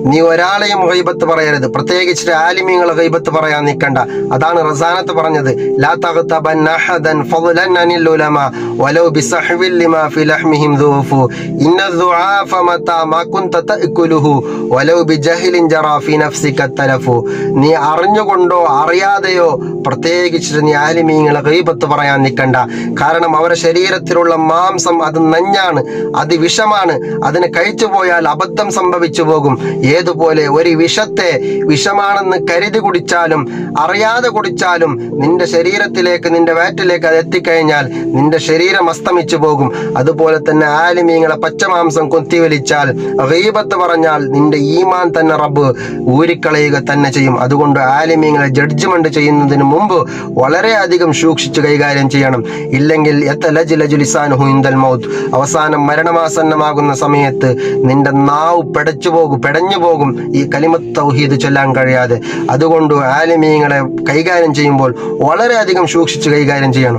നീ ഒരാളെയും ഗൈബത്ത് പറയരുത്, പ്രത്യേകിച്ച് ആലിമീങ്ങളെ ഗൈബത്ത് പറയാൻ നിൽക്കണ്ട. അതാണ് റസാനത്ത് പറഞ്ഞത്, ലാ തഗ്തബൻ അഹദൻ ഫളൻ അനിൽ ഉലമാ വലൗ ബിസഹ്വിൽ ലിമാ ഫി ലഹ്മിഹിം ദുഫു ഇന്ന ദുആഫ മതാ മാ കുൻത തഅകുലുഹു വലൗ ബിജഹ്ലിൻ ജറാ ഫി നഫ്സിക തലഫു. നീ അറിഞ്ഞുകൊണ്ടോ അറിയാതെയോ പ്രത്യേകിച്ച് നീ ആലിമീങ്ങളെ ഗൈബത്ത് പറയാൻ നിൽക്കണ്ട. കാരണം അവരുടെ ശരീരത്തിലുള്ള മാംസം അത് നഞ്ഞാണ്, അത് വിഷമാണ്. അതിന് കഴിച്ചു പോയാൽ അബദ്ധം സംഭവിച്ചു പോകും. ഏതുപോലെ ഒരു വിഷത്തെ വിഷമാണെന്ന് കരുതി കുടിച്ചാലും അറിയാതെ കുടിച്ചാലും നിന്റെ ശരീരത്തിലേക്ക്, നിന്റെ വയറ്റിലേക്ക് അത് എത്തിക്കഴിഞ്ഞാൽ നിന്റെ ശരീരം അസ്തമിച്ചു പോകും. അതുപോലെ തന്നെ ആലിമീങ്ങളെ പച്ചമാംസം കൊത്തിവലിച്ചാൽ, ഗീബത്ത് പറഞ്ഞാൽ നിന്റെ ഈമാൻ തന്നെ റബ്ബ് ഊരിക്കളയുക തന്നെ ചെയ്യും. അതുകൊണ്ട് ആലിമീങ്ങളെ ജഡ്ജ്മെന്റ് ചെയ്യുന്നതിന് മുമ്പ് വളരെയധികം സൂക്ഷിച്ച് കൈകാര്യം ചെയ്യണം. ഇല്ലെങ്കിൽ ലിസാനുഹു ഇൻദൽ മൗത്ത്, അവസാനം മരണമാസന്നമാകുന്ന സമയത്ത് നിന്റെ നാവ് പെടഞ്ഞു പോകും ഈ കലിമത്ത് തൗഹീദ് ചൊല്ലാൻ കഴിയാതെ. അതുകൊണ്ട് ആലിമീങ്ങളെ കൈകാര്യം ചെയ്യുമ്പോൾ വളരെയധികം സൂക്ഷിച്ച് കൈകാര്യം ചെയ്യണം.